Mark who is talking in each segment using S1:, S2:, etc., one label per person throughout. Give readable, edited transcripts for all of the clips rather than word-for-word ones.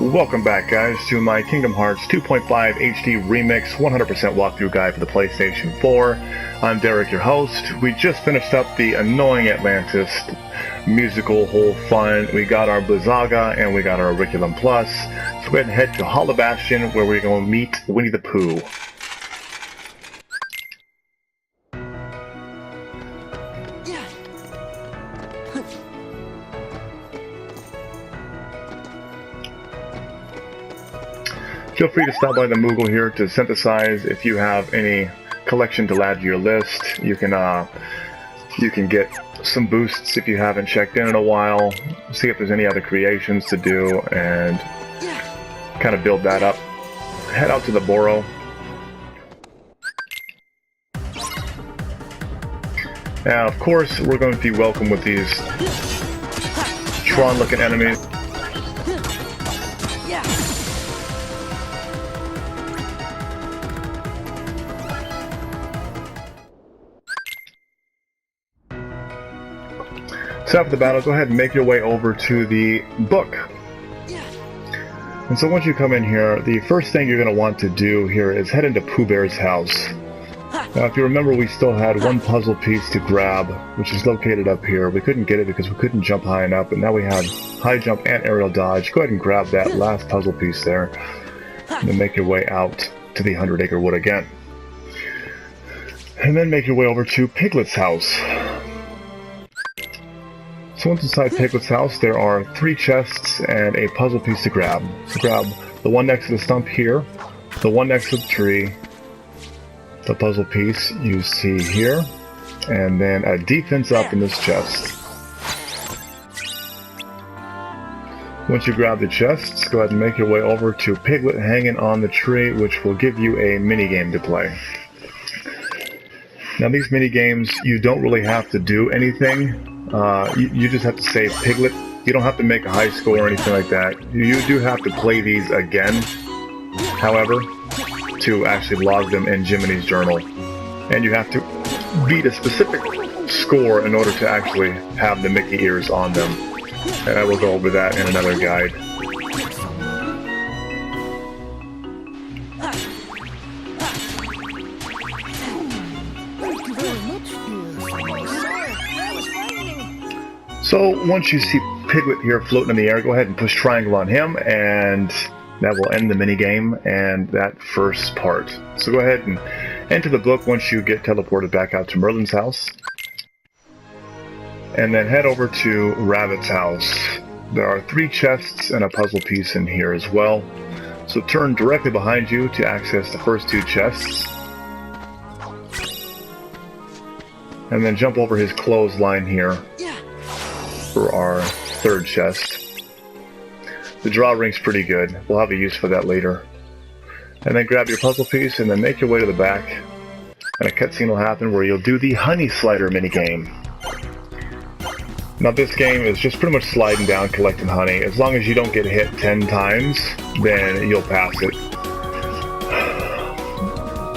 S1: Welcome back, guys, to my Kingdom Hearts 2.5 HD Remix 100% walkthrough guide for the PlayStation 4. I'm Derek, your host. We just finished up the Annoying Atlantis musical whole fun. We got our Blizzaga and we got our Orichalcum Plus. So go ahead and head to Hollow Bastion where we're going to meet Winnie the Pooh. Feel free to stop by the Moogle here to synthesize if you have any collection to add to your list. You can get some boosts if you haven't checked in a while, see if there's any other creations to do, and kind of build that up. Head out to the Burrow. Now, of course, we're going to be welcome with these Tron-looking enemies. So after the battle, go ahead and make your way over to the book. And so once you come in here, the first thing you're going to want to do here is head into Pooh Bear's house. Now if you remember, we still had one puzzle piece to grab, which is located up here. We couldn't get it because we couldn't jump high enough, but now we have high jump and aerial dodge. Go ahead and grab that last puzzle piece there, and then make your way out to the 100 Acre Wood again. And then make your way over to Piglet's house. So once inside Piglet's house, there are 3 chests and a puzzle piece to grab. So grab the one next to the stump here, the one next to the tree, the puzzle piece you see here, and then a defense up in this chest. Once you grab the chests, go ahead and make your way over to Piglet hanging on the tree, which will give you a minigame to play. Now these minigames, you don't really have to do anything. You just have to save Piglet. You don't have to make a high score or anything like that. You do have to play these again, however, to actually log them in Jiminy's journal. And you have to beat a specific score in order to actually have the Mickey ears on them. And I will go over that in another guide. So once you see Piglet here floating in the air, go ahead and push triangle on him, and that will end the minigame and that first part. So go ahead and enter the book once you get teleported back out to Merlin's house. And then head over to Rabbit's house. There are 3 chests and a puzzle piece in here as well. So turn directly behind you to access the first 2 chests. And then jump over his clothesline here for our 3rd chest. The draw ring's pretty good. We'll have a use for that later. And then grab your puzzle piece and then make your way to the back. And a cutscene will happen where you'll do the Honey Slider minigame. Now this game is just pretty much sliding down collecting honey. As long as you don't get hit 10 times, then you'll pass it.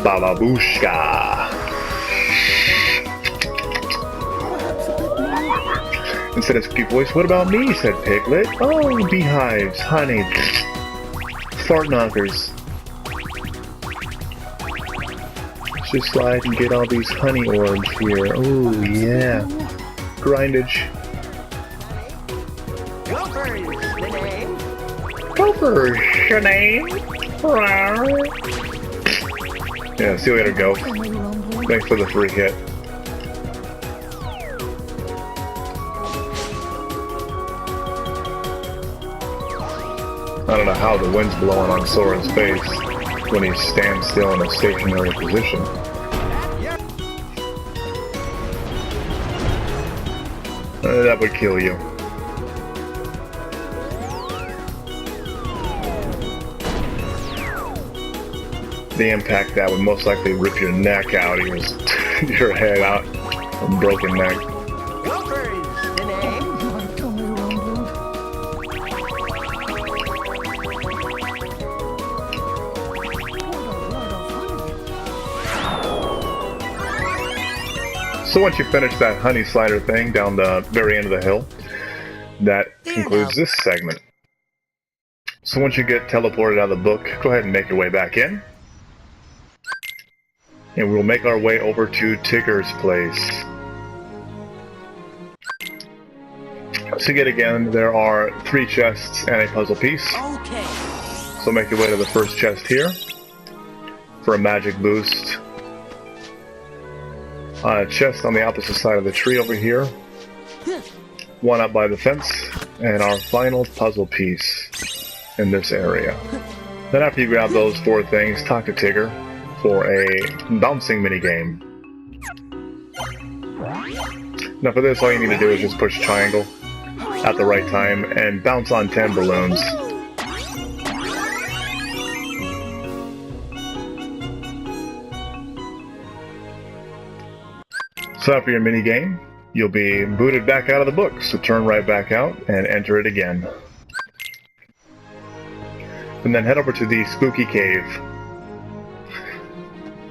S1: Bababushka! Instead of squeaky voice, "What about me?" said Piglet. "Oh, beehives, honey, fart knockers. Let's just slide and get all these honey orbs here. Oh, yeah. Grindage. Gopher's the name. Yeah, see you later, Go. Thanks for the free hit. I don't know how the wind's blowing on Sora's face when he stands still in a stationary position. That would kill you. The impact that would most likely rip your neck out, your head out, a broken neck. So once you finish that honey slider thing down the very end of the hill, that concludes this segment. So once you get teleported out of the book, go ahead and make your way back in. And we'll make our way over to Tickles Place. So yet again, there are 3 chests and a puzzle piece.
S2: Okay.
S1: So make your way to the first chest here for a magic boost. A chest on the opposite side of the tree over here. One up by the fence. And our final puzzle piece in this area. Then after you grab those 4 things, talk to Tigger for a bouncing minigame. Now for this, all you need to do is just push triangle at the right time and bounce on 10 balloons. So after your mini game, you'll be booted back out of the book, so turn right back out and enter it again. And then head over to the spooky cave.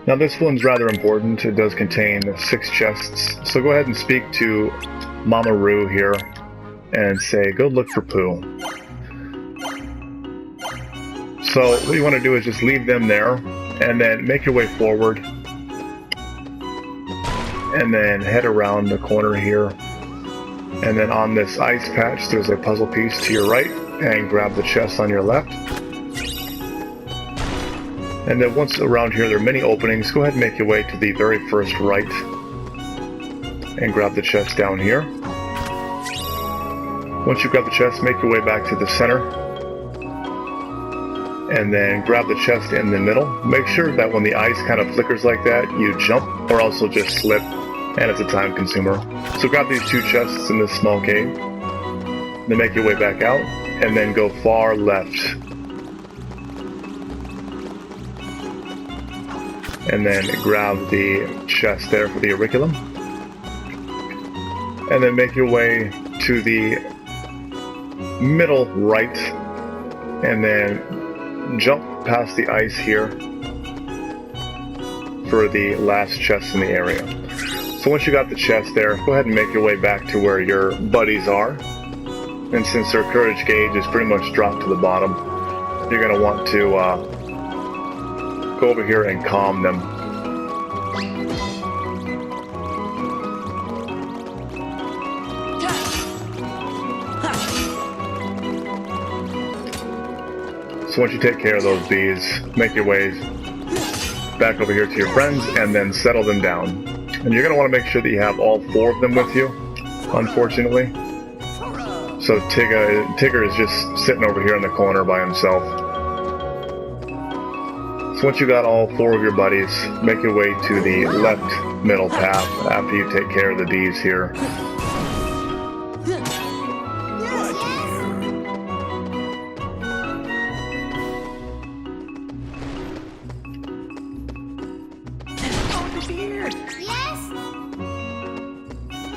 S1: Now this one's rather important. It does contain 6 chests, so go ahead and speak to Mama Roo here and say, go look for Pooh. So what you want to do is just leave them there, and then make your way forward, and then head around the corner here, and then on this ice patch there's a puzzle piece to your right, and grab the chest on your left. And then once around here there are many openings, go ahead and make your way to the very first right, and grab the chest down here. Once you grab the chest, make your way back to the center, and then grab the chest in the middle. Make sure that when the ice kind of flickers like that, you jump, or else you'll just slip, and it's a time consumer. So grab these 2 chests in this small cave, then make your way back out, and then go far left. And then grab the chest there for the Orichalcum. And then make your way to the middle right, and then jump past the ice here for the last chest in the area. So once you got the chest there, go ahead and make your way back to where your buddies are. And since their courage gauge is pretty much dropped to the bottom, you're going to want to go over here and calm them. So once you take care of those bees, make your way back over here to your friends and then settle them down. And you're going to want to make sure that you have all 4 of them with you, unfortunately. So Tigger is just sitting over here in the corner by himself. So once you got all 4 of your buddies, make your way to the left middle path after you take care of the bees here.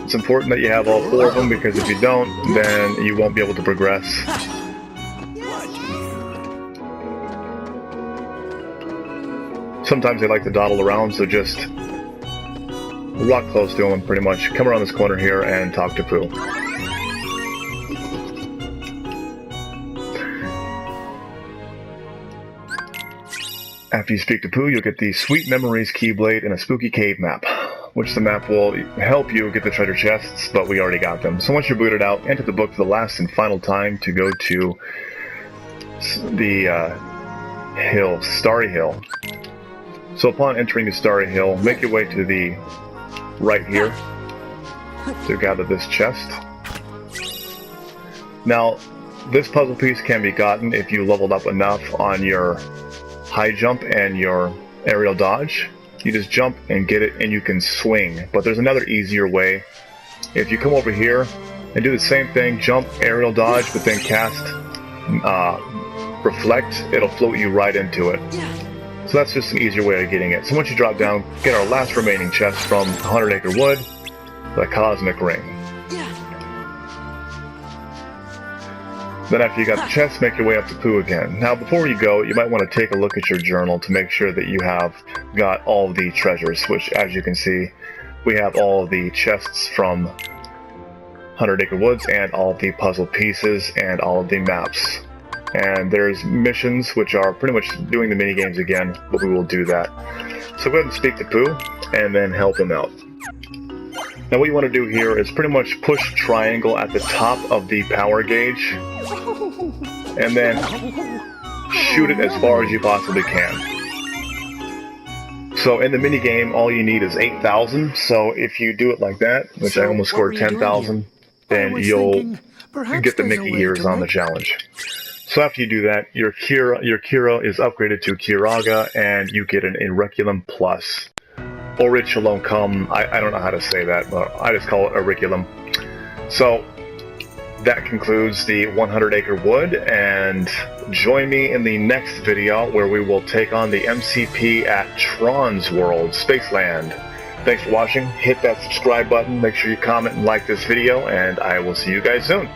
S1: It's important that you have all 4 of them, because if you don't, then you won't be able to progress. Sometimes they like to dawdle around, so just walk close to them, pretty much. Come around this corner here and talk to Pooh. After you speak to Pooh, you'll get the Sweet Memories Keyblade and a Spooky Cave map, which the map will help you get the treasure chests, but we already got them. So once you're booted out, enter the book for the last and final time to go to the hill, Starry Hill. So upon entering the Starry Hill, make your way to the right here to gather this chest. Now, this puzzle piece can be gotten if you leveled up enough on your high jump and your aerial dodge. You just jump and get it, and you can swing. But there's another easier way. If you come over here and do the same thing, jump, aerial dodge, but then cast reflect, it'll float you right into it. So that's just an easier way of getting it. So once you drop down, get our last remaining chest from 100 Acre Wood, the Cosmic Ring. Then after you got the chest, make your way up to Pooh again. Now before you go, you might want to take a look at your journal to make sure that you have got all the treasures, which as you can see, we have all of the chests from 100 Acre Woods and all of the puzzle pieces and all of the maps. and there's missions which are pretty much doing the mini games again, but we will do that. So go ahead and speak to Pooh, and then help him out. Now what you want to do here is pretty much push triangle at the top of the power gauge, and then shoot it as far as you possibly can. So in the mini game, all you need is 8,000. So if you do it like that, which I almost scored 10,000, then you'll get the Mickey ears on the challenge. So after you do that, your Kira is upgraded to Curaga, and you get an Orichalcum Plus. Orichalcum, I don't know how to say that, but I just call it Orichalcum. So that concludes the 100 Acre Wood, and join me in the next video where we will take on the MCP at Tron's World, Spaceland. Thanks for watching. Hit that subscribe button, make sure you comment and like this video, and I will see you guys soon.